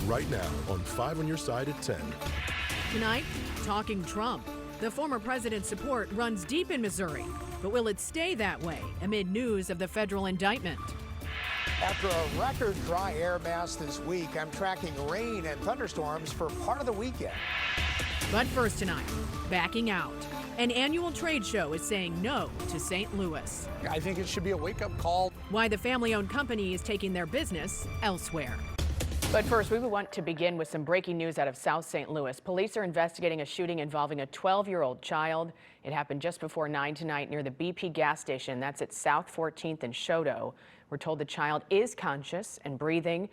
right now on 5 on Your Side at 10. Tonight, talking Trump. The former president's support runs deep in Missouri, but will it stay that way amid news of the federal indictment? After a record dry air mass this week, I'm tracking rain and thunderstorms for part of the weekend. But first tonight, backing out. An annual trade show is saying no to St. Louis. I think it should be a wake-up call. Why the family-owned company is taking their business elsewhere. But first, we want to begin with some breaking news out of South St. Louis. Police are investigating a shooting involving a 12-year-old child. It happened just before 9 tonight near the BP gas station. That's at South 14th and Shodo. We're told the child is conscious and breathing.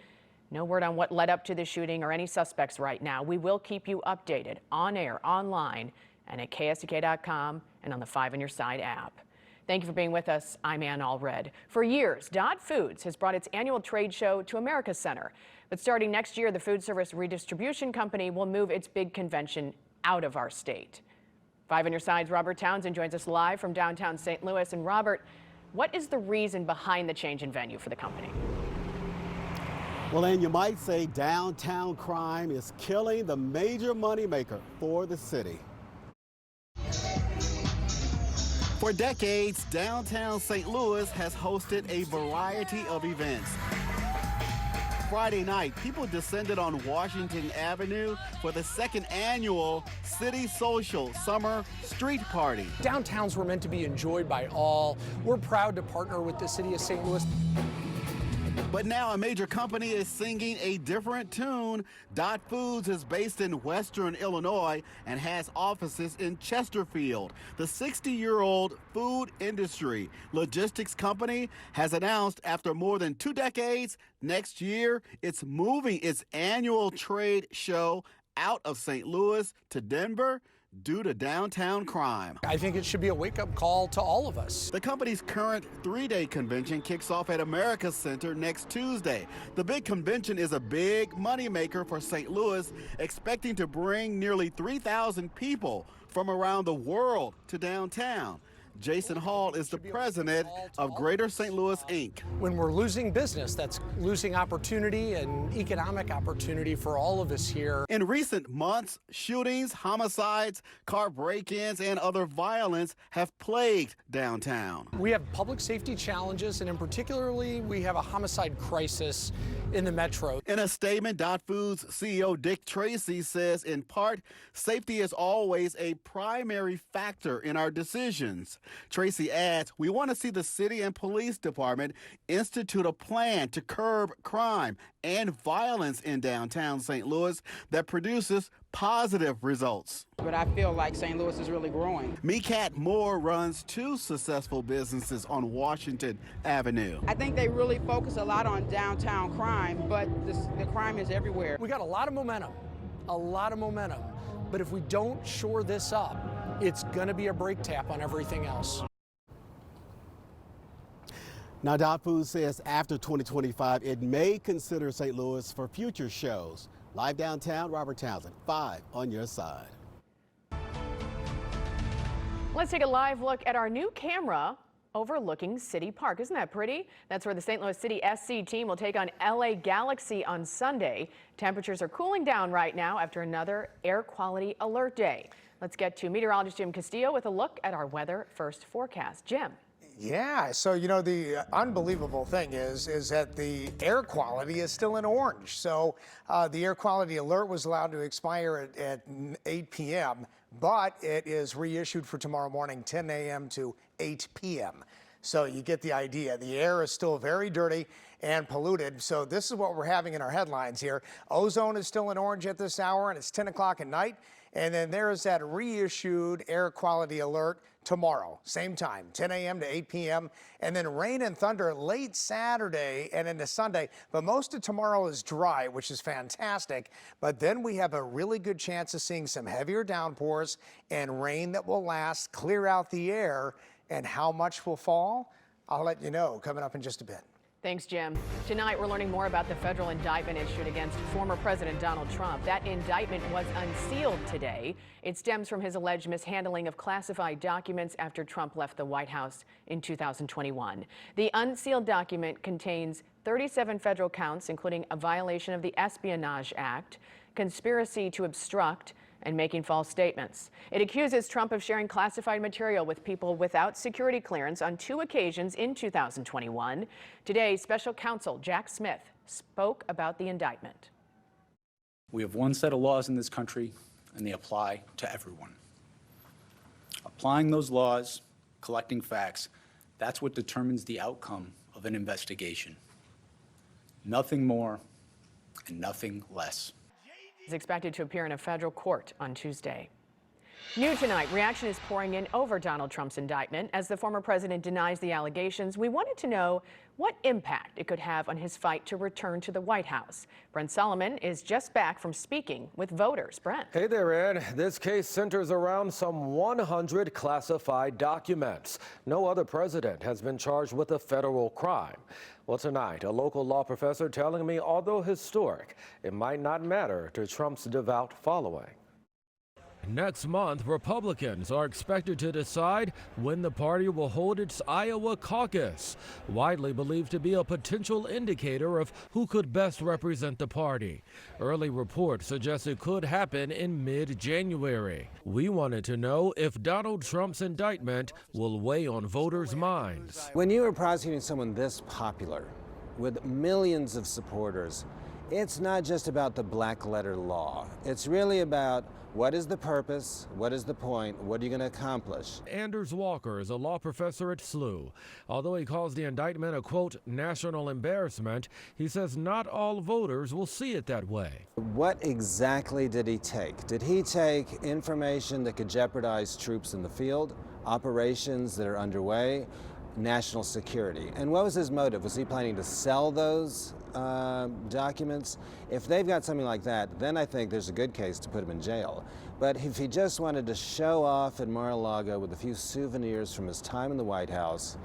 No word on what led up to the shooting or any suspects right now. We will keep you updated on air, online, and at KSDK.com and on the 5 on Your Side app. Thank you for being with us. I'm Ann Allred. For years, Dot Foods has brought its annual trade show to America Center. But starting next year, the Food Service Redistribution Company will move its big convention out of our state. 5 on Your Side's Robert Townsend joins us live from downtown St. Louis. And Robert, what is the reason behind the change in venue for the company? Well, and you might say downtown crime is killing the major moneymaker for the city. For decades, downtown St. Louis has hosted a variety of events. Friday night, people descended on Washington Avenue for the second annual City Social Summer Street Party. Downtowns were meant to be enjoyed by all. We're proud to partner with the city of St. Louis. But now a major company is singing a different tune. Dot Foods is based in Western Illinois and has offices in Chesterfield. The 60-year-old food industry logistics company has announced after more than 2 decades, next year it's moving its annual trade show out of St. Louis to Denver due to downtown crime. I think it should be a wake-up call to all of us. The company's current 3-day convention kicks off at America Center next Tuesday. The big convention is a big moneymaker for St. Louis, expecting to bring nearly 3,000 people from around the world to downtown. Jason Hall is the president of Greater St. Louis, Inc. When we're losing business, that's losing opportunity and economic opportunity for all of us here. In recent months, shootings, homicides, car break-ins, and other violence have plagued downtown. We have public safety challenges, and in particularly, we have a homicide crisis in the metro. In a statement, Dot Foods CEO Dick Tracy says, in part, safety is always a primary factor in our decisions. Tracy adds, we want to see the city and police department institute a plan to curb crime and violence in downtown St. Louis that produces positive results. But I feel like St. Louis is really growing. Mekat Moore runs 2 successful businesses on Washington Avenue. I think they really focus a lot on downtown crime, but the crime is everywhere. We got a lot of momentum. But if we don't shore this up, it's going to be a brake tap on everything else. Now, Dot Foods says after 2025, it may consider St. Louis for future shows. Live downtown, Robert Townsend, 5 on Your Side. Let's take a live look at our new camera overlooking City Park. Isn't that pretty? That's where the St. Louis City SC team will take on LA Galaxy on Sunday. Temperatures are cooling down right now after another air quality alert day. Let's get to meteorologist Jim Castillo with a look at our weather first forecast. Jim. Yeah, so the unbelievable thing is that the air quality is still in orange. So the air quality alert was allowed to expire at 8 p.m., but it is reissued for tomorrow morning, 10 a.m. to 8 p.m. So you get the idea. The air is still very dirty and polluted. So this is what we're having in our headlines here. Ozone is still in orange at this hour, and it's 10 o'clock at night. And then there's that reissued air quality alert tomorrow, same time, 10 a.m. to 8 p.m. And then rain and thunder late Saturday and into Sunday. But most of tomorrow is dry, which is fantastic. But then we have a really good chance of seeing some heavier downpours and rain that will last, clear out the air. And how much will fall? I'll let you know coming up in just a bit. Thanks, Jim. Tonight, we're learning more about the federal indictment issued against former President Donald Trump. That indictment was unsealed today. It stems from his alleged mishandling of classified documents after Trump left the White House in 2021. The unsealed document contains 37 federal counts, including a violation of the Espionage Act, conspiracy to obstruct, and making false statements. It accuses Trump of sharing classified material with people without security clearance on 2 occasions in 2021. Today, special counsel Jack Smith spoke about the indictment. We have one set of laws in this country, and they apply to everyone. Applying those laws, collecting facts, that's what determines the outcome of an investigation. Nothing more and nothing less. Is expected to appear in a federal court on Tuesday. New tonight, reaction is pouring in over Donald Trump's indictment. As the former president denies the allegations, we wanted to know what impact it could have on his fight to return to the White House. Brent Solomon is just back from speaking with voters. Brent. Hey there, Ann. This case centers around some 100 classified documents. No other president has been charged with a federal crime. Well, tonight, a local law professor telling me, although historic, it might not matter to Trump's devout following. Next month, Republicans are expected to decide when the party will hold its Iowa caucus, widely believed to be a potential indicator of who could best represent the party. Early reports suggest it could happen in mid-January. We wanted to know if Donald Trump's indictment will weigh on voters' minds. When you are prosecuting someone this popular, with millions of supporters, it's not just about the black letter law. It's really about what is the purpose, what is the point, what are you going to accomplish? Anders Walker is a law professor at SLU. Although he calls the indictment a, quote, national embarrassment, he says not all voters will see it that way. What exactly did he take? Did he take information that could jeopardize troops in the field, operations that are underway, national security? And what was his motive? Was he planning to sell those documents? If they've got something like that, then I think there's a good case to put him in jail. But if he just wanted to show off at Mar-a-Lago with a few souvenirs from his time in the White House,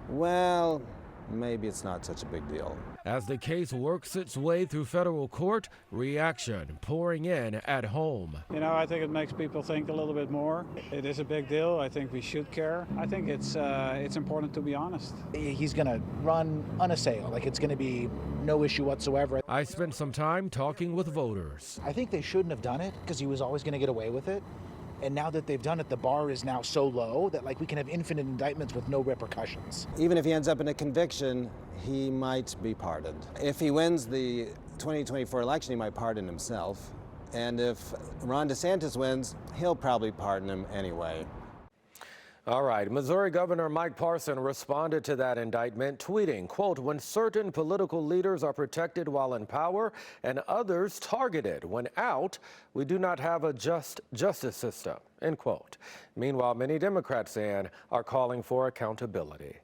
well, maybe it's not such a big deal. As the case works its way through federal court, reaction pouring in at home. You know, I think it makes people think a little bit more. It is a big deal. I think we should care. I think it's important to be honest. He's going to run unassailed. Like, it's going to be no issue whatsoever. I spent some time talking with voters. I think they shouldn't have done it because he was always going to get away with it. And now that they've done it, the bar is now so low that, like, we can have infinite indictments with no repercussions. Even if he ends up in a conviction, he might be pardoned. If he wins the 2024 election, he might pardon himself. And if Ron DeSantis wins, he'll probably pardon him anyway. All right, Missouri Governor Mike Parson responded to that indictment, tweeting, quote, when certain political leaders are protected while in power and others targeted when out, we do not have a just justice system, end quote. Meanwhile, many Democrats, Ann, are calling for accountability.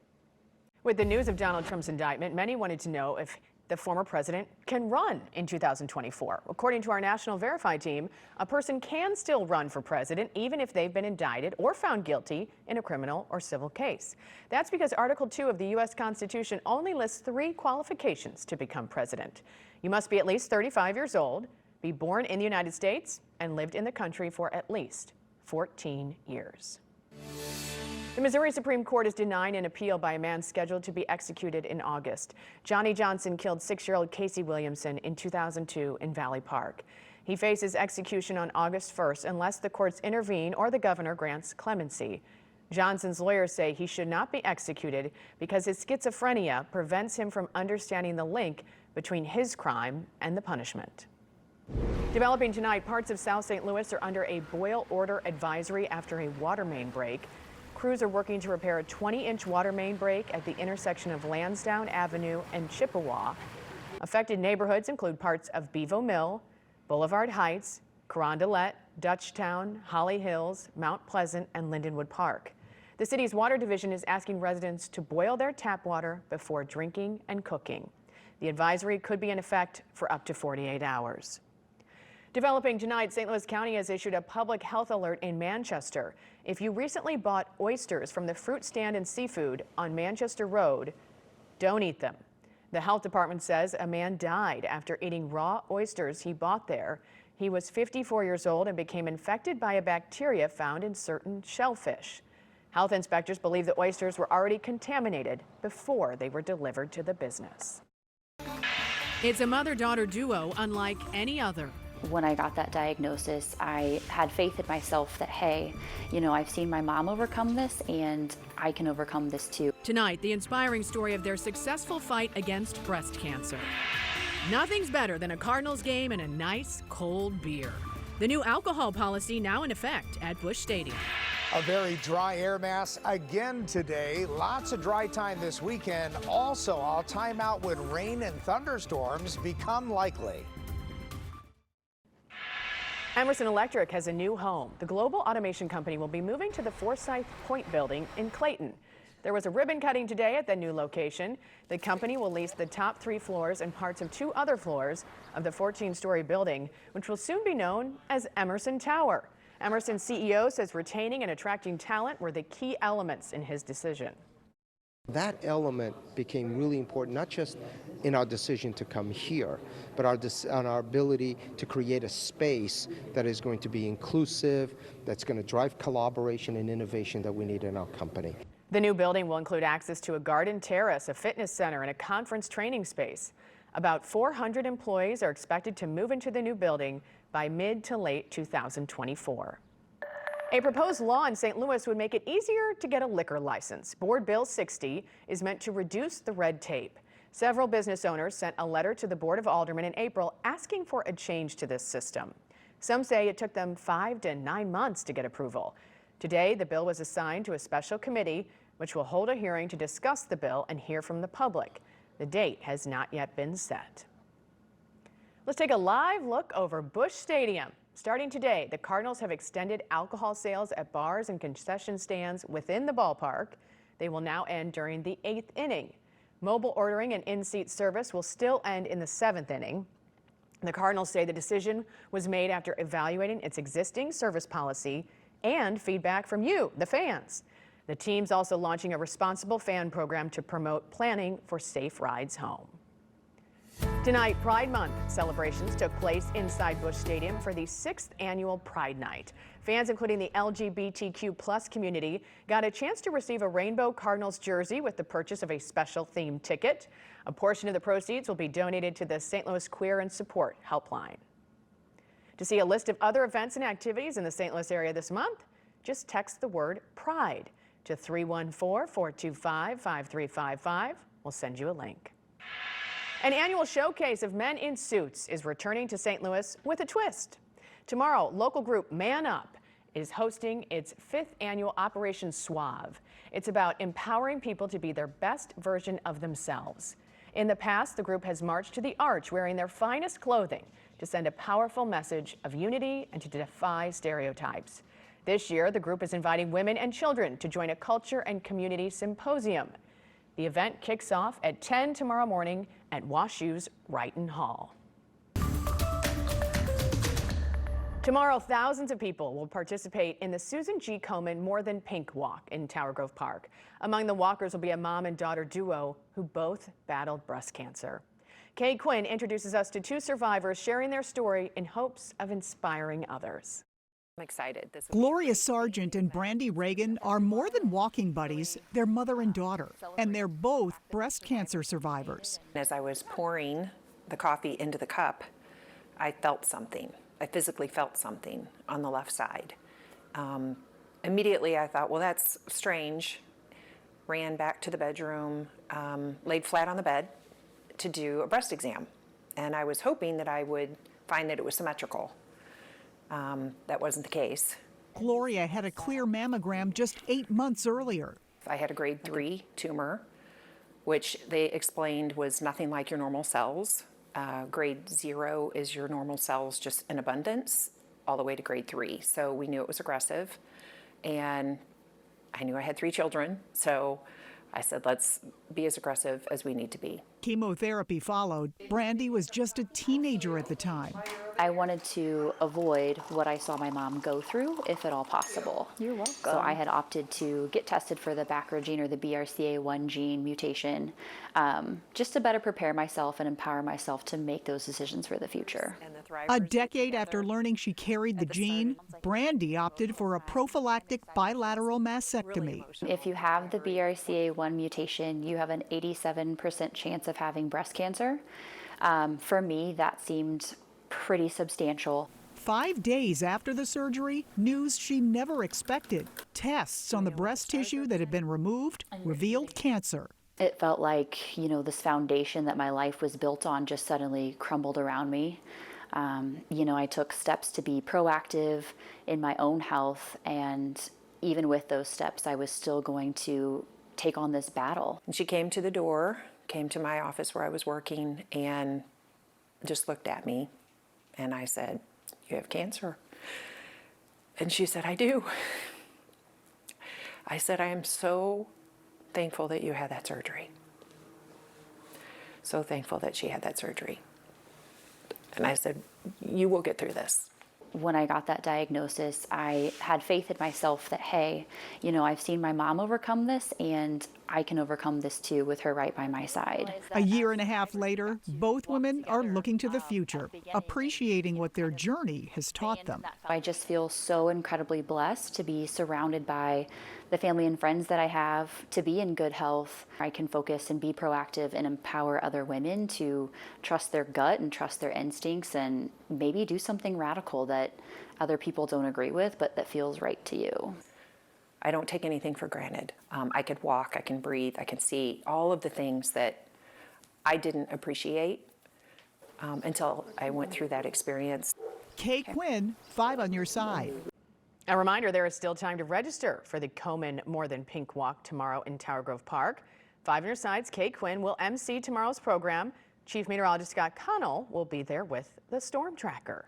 With the news of Donald Trump's indictment, many wanted to know if the former president can run in 2024. According to our National Verify team, a person can still run for president even if they've been indicted or found guilty in a criminal or civil case. That's because Article 2 of the U.S. Constitution only lists 3 qualifications to become president. You must be at least 35 years old, be born in the United States, and lived in the country for at least 14 years. The Missouri Supreme Court is denying an appeal by a man scheduled to be executed in August. Johnny Johnson killed 6-year-old Casey Williamson in 2002 in Valley Park. He faces execution on August 1st unless the courts intervene or the governor grants clemency. Johnson's lawyers say he should not be executed because his schizophrenia prevents him from understanding the link between his crime and the punishment. Developing tonight, parts of South St. Louis are under a boil order advisory after a water main break. Crews are working to repair a 20-inch water main break at the intersection of Lansdowne Avenue and Chippewa. Affected neighborhoods include parts of Bevo Mill, Boulevard Heights, Carondelet, Dutchtown, Holly Hills, Mount Pleasant, and Lindenwood Park. The city's water division is asking residents to boil their tap water before drinking and cooking. The advisory could be in effect for up to 48 hours. Developing tonight, St. Louis County has issued a public health alert in Manchester. If you recently bought oysters from the fruit stand and seafood on Manchester Road, don't eat them. The health department says a man died after eating raw oysters he bought there. He was 54 years old and became infected by a bacteria found in certain shellfish. Health inspectors believe the oysters were already contaminated before they were delivered to the business. It's a mother-daughter duo unlike any other. When I got that diagnosis, I had faith in myself that, hey, you know, I've seen my mom overcome this and I can overcome this too. Tonight, the inspiring story of their successful fight against breast cancer. Nothing's better than a Cardinals game and a nice cold beer. The new alcohol policy now in effect at Busch Stadium. A very dry air mass again today. Lots of dry time this weekend. Also, I'll time out when rain and thunderstorms become likely. Emerson Electric has a new home. The global automation company will be moving to the Forsyth Point building in Clayton. There was a ribbon cutting today at the new location. The company will lease the top 3 floors and parts of 2 other floors of the 14-story building, which will soon be known as Emerson Tower. Emerson's CEO says retaining and attracting talent were the key elements in his decision. That element became really important, not just in our decision to come here, but on our ability to create a space that is going to be inclusive, that's going to drive collaboration and innovation that we need in our company. The new building will include access to a garden terrace, a fitness center, and a conference training space. About 400 employees are expected to move into the new building by mid to late 2024. A proposed law in St. Louis would make it easier to get a liquor license. Board Bill 60 is meant to reduce the red tape. Several business owners sent a letter to the Board of Aldermen in April asking for a change to this system. Some say it took them 5 to 9 months to get approval. Today, the bill was assigned to a special committee, which will hold a hearing to discuss the bill and hear from the public. The date has not yet been set. Let's take a live look over Busch Stadium. Starting today, the Cardinals have extended alcohol sales at bars and concession stands within the ballpark. They will now end during the 8th inning. Mobile ordering and in-seat service will still end in the 7th inning. The Cardinals say the decision was made after evaluating its existing service policy and feedback from you, the fans. The team's also launching a responsible fan program to promote planning for safe rides home. Tonight, Pride Month celebrations took place inside Busch Stadium for the 6th annual Pride Night. Fans, including the LGBTQ+ community, got a chance to receive a rainbow Cardinals jersey with the purchase of a special themed ticket. A portion of the proceeds will be donated to the St. Louis Queer and Support Helpline. To see a list of other events and activities in the St. Louis area this month, just text the word PRIDE to 314-425-5355. We'll send you a link. An annual showcase of men in suits is returning to St. Louis with a twist. Tomorrow, local group Man Up is hosting its 5th annual Operation Suave. It's about empowering people to be their best version of themselves. In the past, the group has marched to the arch wearing their finest clothing to send a powerful message of unity and to defy stereotypes. This year, the group is inviting women and children to join a culture and community symposium. The event kicks off at 10 tomorrow morning at WashU's Wrighton Hall. Tomorrow, thousands of people will participate in the Susan G. Komen More Than Pink Walk in Tower Grove Park. Among the walkers will be a mom and daughter duo who both battled breast cancer. Kay Quinn introduces us to 2 survivors sharing their story in hopes of inspiring others. I'm excited. Gloria Sargent and Brandy Reagan are more than walking buddies. They're mother and daughter, and they're both breast cancer survivors. As I was pouring the coffee into the cup, I felt something. I physically felt something on the left side. Immediately I thought, well, that's strange. Ran back to the bedroom, laid flat on the bed to do a breast exam. And I was hoping that I would find that it was symmetrical. That wasn't the case. Gloria had a clear mammogram just 8 months earlier. I had a grade 3 tumor, which they explained was nothing like your normal cells. Grade 0 is your normal cells just in abundance, all the way to grade 3. So we knew it was aggressive, and I knew I had 3 children, so I said, let's be as aggressive as we need to be. Chemotherapy followed. Brandy was just a teenager at the time. I wanted to avoid what I saw my mom go through, if at all possible. You're welcome. So I had opted to get tested for the BRCA gene or the BRCA1 gene mutation, just to better prepare myself and empower myself to make those decisions for the future. A decade after learning she carried the gene, Brandy opted for a prophylactic bilateral mastectomy. If you have the BRCA1 mutation, you have an 87% chance of having breast cancer. For me, that seemed pretty substantial. 5 days after the surgery, news she never expected. Tests on the breast tissue that had been removed revealed cancer. It felt like, this foundation that my life was built on just suddenly crumbled around me. I took steps to be proactive in my own health, and even with those steps, I was still going to take on this battle. And she came to the door, came to my office where I was working, and just looked at me. And I said, "You have cancer." And she said, "I do." I said, "I am so thankful that you had that surgery. So thankful that she had that surgery." And I said, "You will get through this." When I got that diagnosis, I had faith in myself that, hey, I've seen my mom overcome this, and I can overcome this too with her right by my side. A year and a half later, both women are looking to the future, appreciating what their journey has taught them. I just feel so incredibly blessed to be surrounded by the family and friends that I have, to be in good health. I can focus and be proactive and empower other women to trust their gut and trust their instincts and maybe do something radical that other people don't agree with, but that feels right to you. I don't take anything for granted. I could walk, I can breathe, I can see, all of the things that I didn't appreciate until I went through that experience. Kay Quinn, 5 on your side. A reminder, there is still time to register for the Komen More Than Pink Walk tomorrow in Tower Grove Park. 5 on your sides, Kay Quinn will MC tomorrow's program. Chief Meteorologist Scott Connell will be there with the Storm Tracker.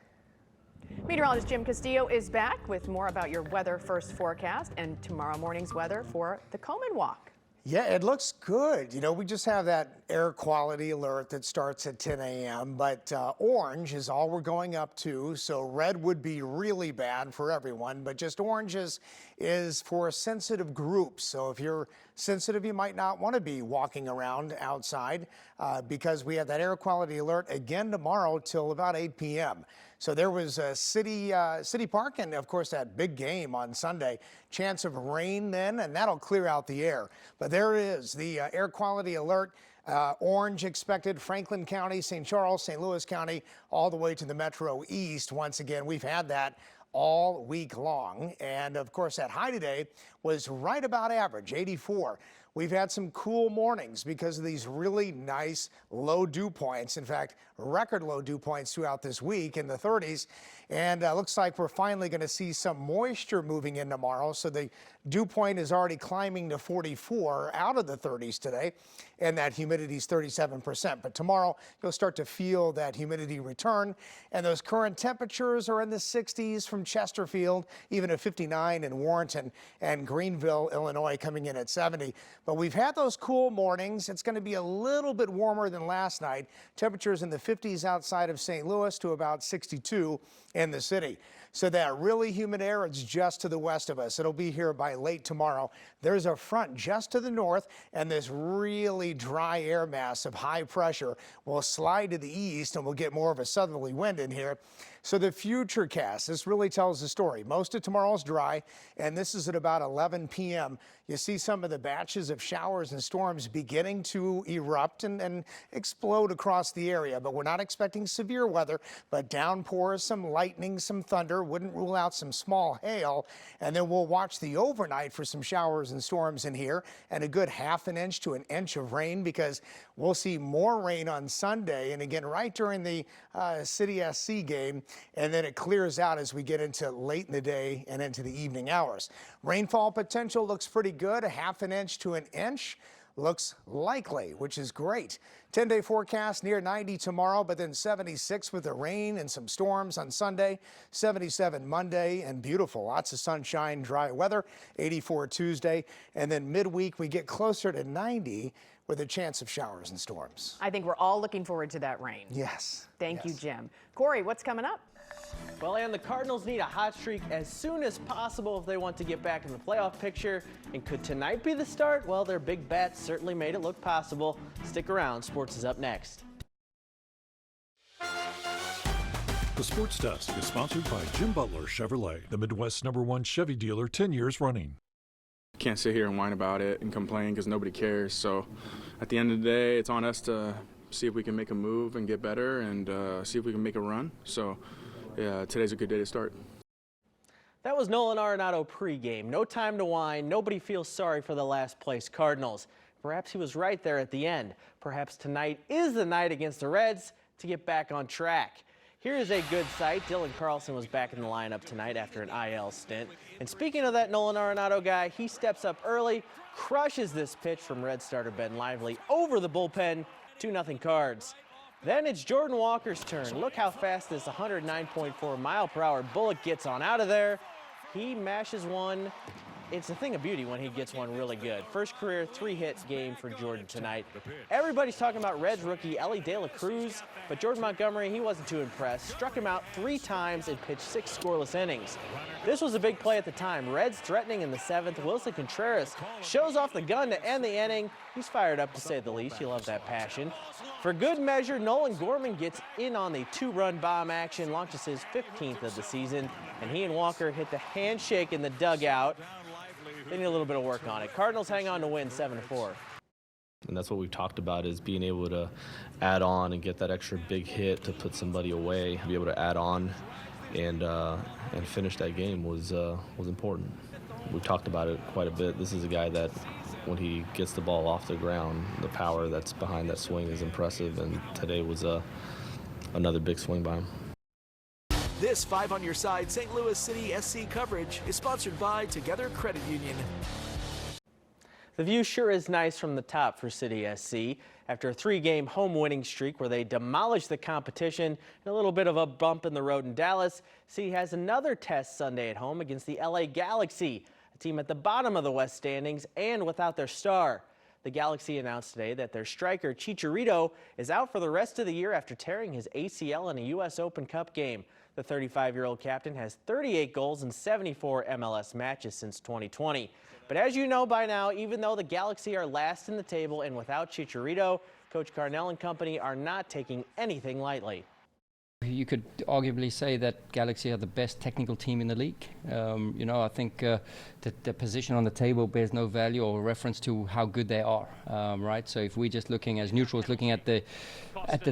Meteorologist Jim Castillo is back with more about your weather first forecast and tomorrow morning's weather for the Komen Walk. Yeah, it looks good. We just have that air quality alert that starts at 10 a.m., but orange is all we're going up to. So red would be really bad for everyone, but just orange is for sensitive groups. So if you're sensitive, you might not want to be walking around outside because we have that air quality alert again tomorrow till about 8 p.m. So there was a City Park and, of course, that big game on Sunday. Chance of rain then, and that'll clear out the air. But there is the air quality alert. Orange expected, Franklin County, St. Charles, St. Louis County, all the way to the Metro East. Once again, we've had that all week long. And, of course, that high today was right about average, 84. We've had some cool mornings because of these really nice low dew points. In fact, record low dew points throughout this week in the 30s. And looks like we're finally going to see some moisture moving in tomorrow. So the dew point is already climbing to 44 out of the 30s today. And that humidity is 37%. But tomorrow you'll start to feel that humidity return. And those current temperatures are in the 60s from Chesterfield, even at 59 in Warrenton, and Greenville, Illinois coming in at 70. But we've had those cool mornings. It's going to be a little bit warmer than last night. Temperatures in the 50s outside of St. Louis to about 62 in the city. So that really humid air, it's just to the west of us. It'll be here by late tomorrow. There's a front just to the north, and this really dry air mass of high pressure will slide to the east, and we'll get more of a southerly wind in here. So the future cast, this really tells the story. Most of tomorrow's dry, and this is at about 11 p.m. You see some of the batches of showers and storms beginning to erupt and explode across the area, but we're not expecting severe weather, but downpours, some lightning, some thunder, wouldn't rule out some small hail, and then we'll watch the overnight for some showers and storms in here, and a good ½ inch to 1 inch of rain because we'll see more rain on Sunday, and again right during the City SC game, and then it clears out as we get into late in the day and into the evening hours. Rainfall potential looks pretty good, a ½ inch to 1 inch. Looks likely, which is great. 10-day forecast near 90 tomorrow, but then 76 with the rain and some storms on Sunday, 77 Monday, and beautiful. Lots of sunshine, dry weather, 84 Tuesday, and then midweek we get closer to 90 with a chance of showers and storms. I think we're all looking forward to that rain. Yes. Thank you, Jim. Corey, what's coming up? Well, and the Cardinals need a hot streak as soon as possible if they want to get back in the playoff picture. And could tonight be the start? Well, their big bats certainly made it look possible. Stick around. Sports is up next. The Sports Desk is sponsored by Jim Butler Chevrolet, the Midwest's #1 Chevy dealer 10 years running. Can't sit here and whine about it and complain because nobody cares. So at the end of the day, it's on us to see if we can make a move and get better and see if we can make a run. So yeah, today's a good day to start. That was Nolan Arenado pregame. No time to whine. Nobody feels sorry for the last place Cardinals. Perhaps he was right there at the end. Perhaps tonight is the night against the Reds to get back on track. Here is a good sight. Dylan Carlson was back in the lineup tonight after an IL stint. And speaking of that Nolan Arenado guy, he steps up early, crushes this pitch from Red starter Ben Lively over the bullpen, 2-0 Cards. Then it's Jordan Walker's turn. Look how fast this 109.4-mile-per-hour Bullet gets on out of there. He mashes one. It's a thing of beauty when he gets one really good. First career 3-hit game for Jordan tonight. Everybody's talking about Reds rookie Elly De La Cruz, but Jordan Montgomery, he wasn't too impressed. Struck him out 3 times and pitched 6 scoreless innings. This was a big play at the time. Reds threatening in the 7th. Wilson Contreras shows off the gun to end the inning. He's fired up to say the least. You love that passion. For good measure, Nolan Gorman gets in on the 2-run bomb action, launches his 15th of the season, and he and Walker hit the handshake in the dugout. They need a little bit of work on it. Cardinals hang on to win 7-4. And that's what we've talked about, is being able to add on and get that extra big hit to put somebody away. Be able to add on and finish that game was important. We've talked about it quite a bit. This is a guy that when he gets the ball off the ground, the power that's behind that swing is impressive, and today was another big swing by him. This 5 on Your Side St. Louis City SC coverage is sponsored by Together Credit Union. The view sure is nice from the top for City SC. After a 3-game home winning streak where they demolished the competition and a little bit of a bump in the road in Dallas, City has another test Sunday at home against the LA Galaxy, a team at the bottom of the West standings and without their star. The Galaxy announced today that their striker Chicharito is out for the rest of the year after tearing his ACL in a U.S. Open Cup game. The 35-year-old captain has 38 goals in 74 MLS matches since 2020. But as you know by now, even though the Galaxy are last in the table and without Chicharito, Coach Carnell and company are not taking anything lightly. You could arguably say that Galaxy are the best technical team in the league. I think that the position on the table bears no value or reference to how good they are, right? So if we're just looking as neutrals, looking at the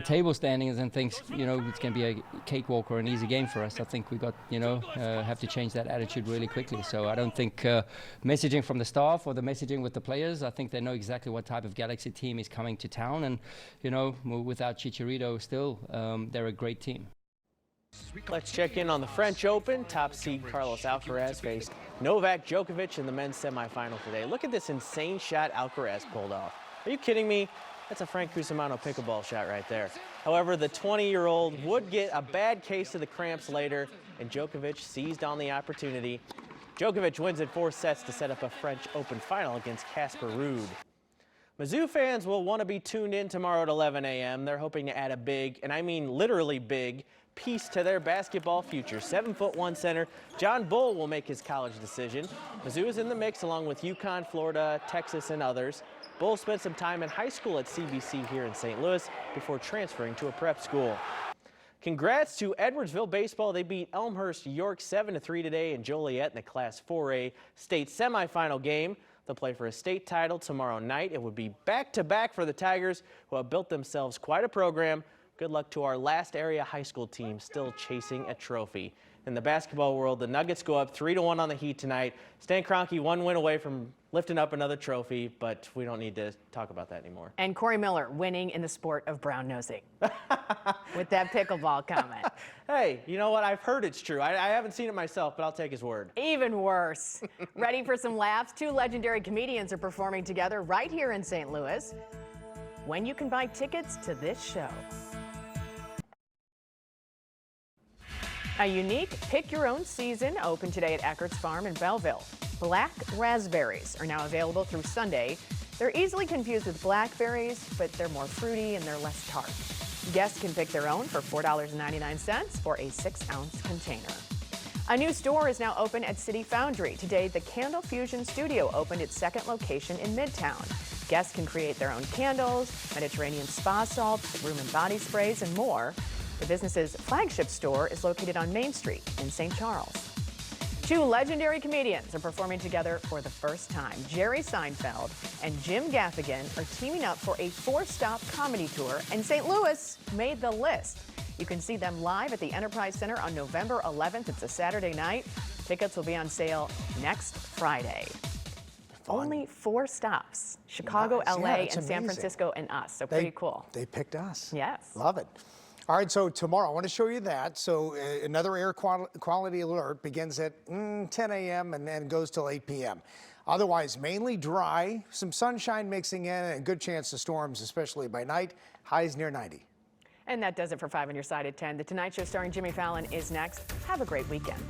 table standings and thinks, it's going to be a cakewalk or an easy game for us, I think we got, have to change that attitude really quickly. So I don't think messaging from the staff or the messaging with the players, I think they know exactly what type of Galaxy team is coming to town. And, without Chicharito still, they're a great team. Let's check in on the French Open. Top seed Carlos Alcaraz faced Novak Djokovic in the men's semifinal today. Look at this insane shot Alcaraz pulled off. Are you kidding me? That's a Frank Cusimano pickleball shot right there. However, the 20-year-old would get a bad case of the cramps later, and Djokovic seized on the opportunity. Djokovic wins in 4 sets to set up a French Open final against Casper Ruud. Mizzou fans will want to be tuned in tomorrow at 11 a.m. They're hoping to add a big, and I mean literally big, piece to their basketball future. 7'1" center John Bull will make his college decision. Mizzou is in the mix along with UConn, Florida, Texas, and others. Bull spent some time in high school at CBC here in St. Louis before transferring to a prep school. Congrats to Edwardsville baseball. They beat Elmhurst York 7-3 today in Joliet in the Class 4A state semifinal game. They'll play for a state title tomorrow night. It would be back-to-back for the Tigers, who have built themselves quite a program. Good luck to our last area high school team still chasing a trophy. In the basketball world, the Nuggets go up 3-1 on the Heat tonight. Stan Kroenke 1 win away from lifting up another trophy, but we don't need to talk about that anymore. And Corey Miller winning in the sport of brown nosing with that pickleball comment. Hey, you know what? I've heard it's true. I haven't seen it myself, but I'll take his word. Even worse. Ready for some laughs? 2 legendary comedians are performing together right here in St. Louis. When you can buy tickets to this show. A unique pick-your-own season opened today at Eckert's Farm in Belleville. Black raspberries are now available through Sunday. They're easily confused with blackberries, but they're more fruity and they're less tart. Guests can pick their own for $4.99 for a 6-ounce container. A new store is now open at City Foundry. Today, the Candle Fusion Studio opened its second location in Midtown. Guests can create their own candles, Mediterranean spa salts, room and body sprays, and more. The business's flagship store is located on Main Street in St. Charles. 2 legendary comedians are performing together for the first time. Jerry Seinfeld and Jim Gaffigan are teaming up for a 4-stop comedy tour, and St. Louis made the list. You can see them live at the Enterprise Center on November 11th. It's a Saturday night. Tickets will be on sale next Friday. Only 4 stops: Chicago, Nice. LA, Yeah, and that's San amazing. Francisco, and us. So pretty cool. They picked us. Yes. Love it. All right, so tomorrow I want to show you that. So another air quality alert begins at 10 a.m. and then goes till 8 p.m. Otherwise, mainly dry, some sunshine mixing in, and a good chance of storms, especially by night. Highs near 90. And that does it for 5 on your side at 10. The Tonight Show starring Jimmy Fallon is next. Have a great weekend.